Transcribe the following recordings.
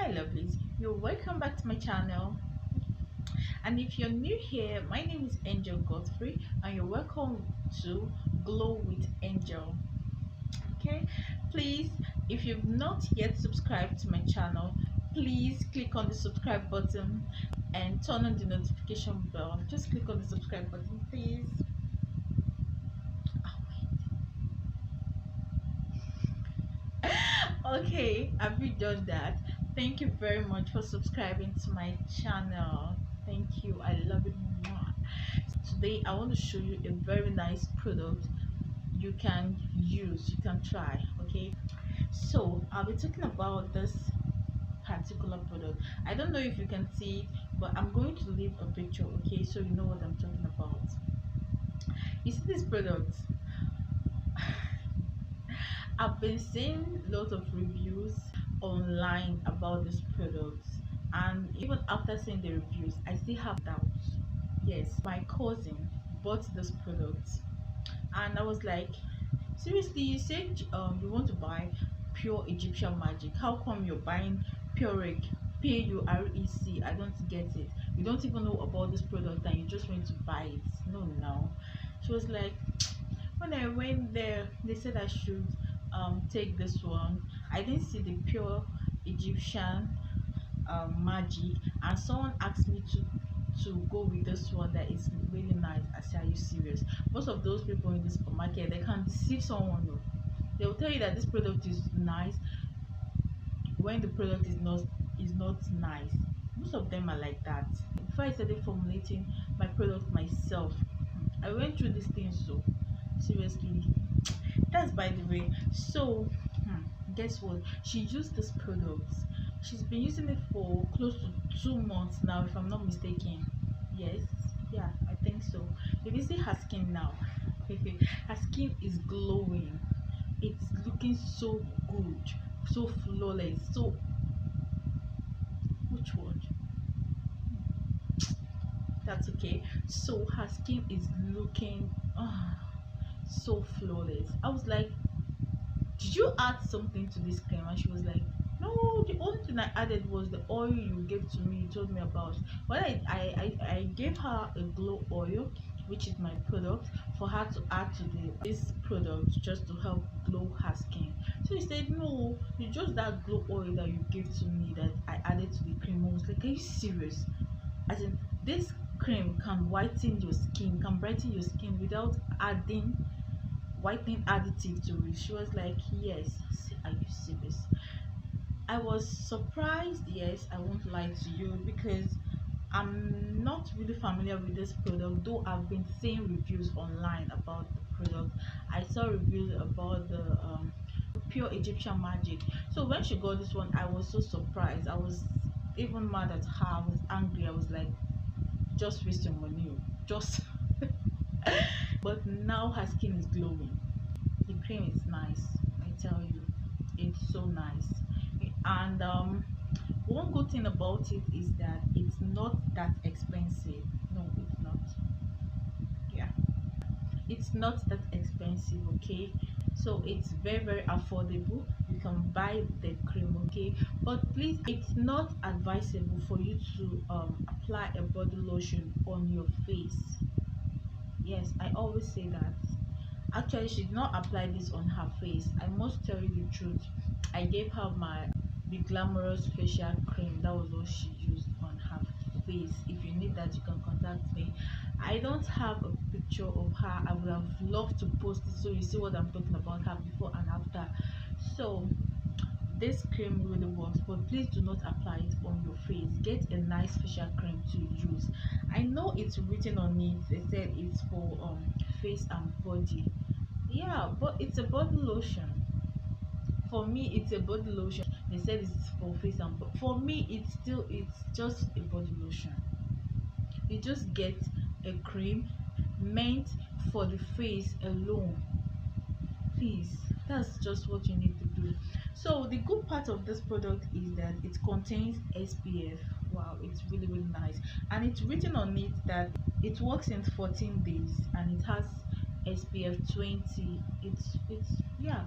Hi lovelies, you're welcome back to my channel, and if you're new here, my name is Angel Godfrey and you're welcome to Glow with Angel. Okay, please, if you've not yet subscribed to my channel, please click on the subscribe button and turn on the notification bell. Just click on the subscribe button, please. Okay, have you done that? Thank you very much for subscribing to my channel. Thank you, I love it. Today I want to show you a very nice product you can use, you can try. Okay, so I'll be talking about this particular product. I don't know if you can see it, but I'm going to leave a picture, okay, so you know what I'm talking about. You see this product? I've been seeing lots of reviews online about this product, and even after seeing the reviews I still have doubts. Yes, my cousin bought this product and I was like, seriously, you said you want to buy pure Egyptian magic. How come you're buying Purec? P-U-R-E-C. I don't get it. You don't even know about this product and you just went to buy it. No, no. She was like, when I went there, they said I should take this one. I didn't see the pure Egyptian magic, and someone asked me to go with this one that is really nice. I said, are you serious? Most of those people in the supermarket, they can deceive someone. No, they will tell you that this product is nice when the product is not nice. Most of them are like that. Before I started formulating my product myself, I went through these things. So seriously, that's by the way. So guess what, she used this product. She's been using it for close to 2 months now, if I'm not mistaken. Yes, yeah, I think so. You can see her skin now. Her skin is glowing. It's looking so good, so flawless. So which one? That's okay. So her skin is looking so flawless. I was like, did you add something to this cream? And she was like, no, the only thing I added was the oil you gave to me, you told me about. But I gave her a glow oil, which is my product, for her to add to this product just to help glow her skin. So he said, no, it's just that glow oil that you gave to me that I added to the cream. I was like, are you serious? As in, this cream can whiten your skin, can brighten your skin without adding whitening additive to it. She was like, yes. Are you serious? I was surprised. Yes, I won't lie to you, because I'm not really familiar with this product, though I've been seeing reviews online about the product. I saw reviews about the pure Egyptian magic. So when she got this one, I was so surprised. I was even mad at her. I was angry. I was like, just waste your money, just but now her skin is glowing. The cream is nice, I tell you, it's so nice. And one good thing about it is that it's not that expensive. No, it's not. Yeah, it's not that expensive. Okay, so it's very affordable. You can buy the cream, okay, but please, it's not advisable for you to apply a body lotion on your face. Yes, I always say that. Actually, she did not apply this on her face. I must tell you the truth. I gave her the glamorous facial cream. That was what she used on her face. If you need that, you can contact me. I don't have a picture of her. I would have loved to post it so you see what I'm talking about, her before and after. So this cream really works, but please do not apply it on your face. Get a nice facial cream to use. I know it's written on it, they said it's for face and body. Yeah, but it's a body lotion. For me, it's a body lotion. They said it's for face and but for me, it's just a body lotion. You just get a cream meant for the face alone. Please, that's just what you need to do. So the good part of this product is that it contains SPF. Wow, it's really nice, and it's written on it that it works in 14 days and it has SPF 20. It's yeah,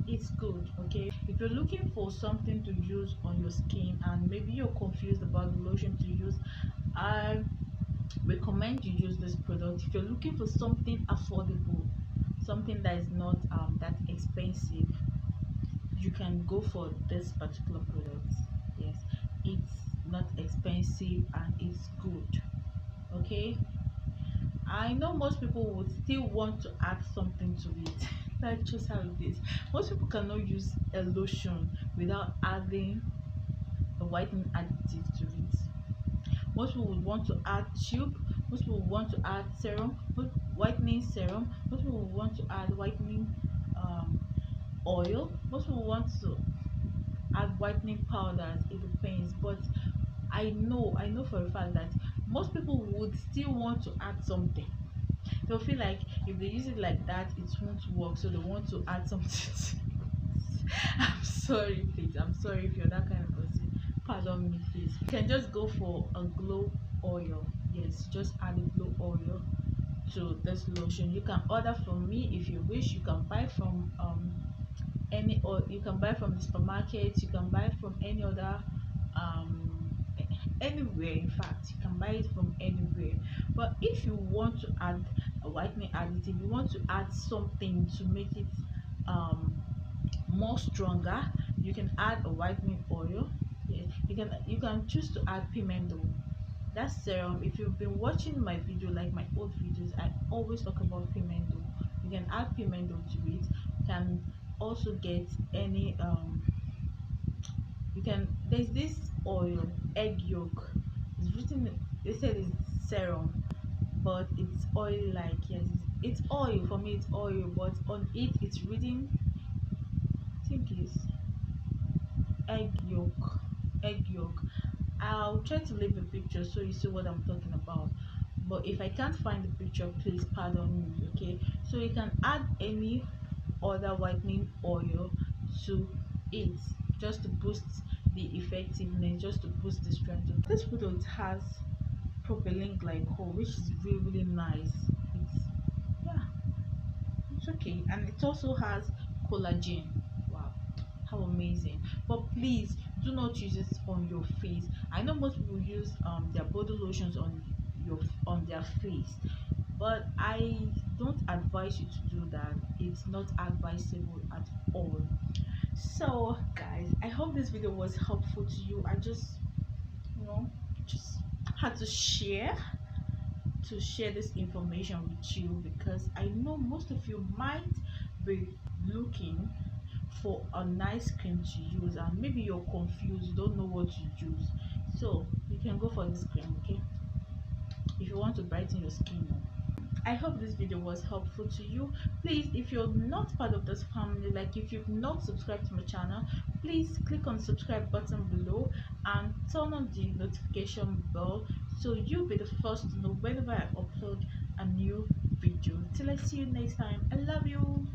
it's good. Okay, If you're looking for something to use on your skin and maybe you're confused about the lotion to use, I recommend you use this product. If you're looking for something affordable, something that is not that expensive, you can go for this particular product. Yes, it's not expensive and it's good. Okay, I know most people would still want to add something to it. That's just how it is. Most people cannot use a lotion without adding a whitening additive to it. Most people would want to add tube, most people would want to add serum, whitening serum, most people would want to add whitening oil, most people want to add whitening powders. It depends, but I know for a fact that most people would still want to add something. They'll feel like if they use it like that it won't work, so they want to add something. I'm sorry, please. I'm sorry if you're that kind of person. Pardon me, please. You can just go for a glow oil. Yes, just add a glow oil to this lotion. You can order from me if you wish. You can buy from any, or you can buy from the supermarket. You can buy from any other anywhere. In fact, you can buy it from anywhere. But if you want to add a whitening additive, you want to add something to make it um more stronger, you can add a whitening oil. Yes, you can choose to add pimento. That's serum. If you've been watching my video, like my old videos, I always talk about pimento. You can add pimento to it. You can also get any you can there's this oil, egg yolk. It's written, they said it's serum, but it's oil like. Yes, it's oil. For me it's oil, but on it it's written, I think it's egg yolk. Egg yolk. I'll try to leave a picture so you see what I'm talking about, but if I can't find the picture, please pardon me. Okay, so you can add any other whitening oil to it, just to boost the effectiveness, just to boost the strength. This product has propylene glycol, which is really nice. It's, yeah, it's okay, and it also has collagen. Wow, how amazing. But please do not use it on your face. I know most people use their body lotions on their face, but I don't advise you to do that. It's not advisable at all. So guys, I hope this video was helpful to you. I just, you know, just had to share this information with you, because I know most of you might be looking for a nice cream to use, and maybe you're confused, you don't know what to use. So you can go for this cream, okay, if you want to brighten your skin up. I hope this video was helpful to you. Please, if you're not part of this family, like if you've not subscribed to my channel, please click on the subscribe button below and turn on the notification bell, so you'll be the first to know whenever I upload a new video. Till I see you next time, I love you.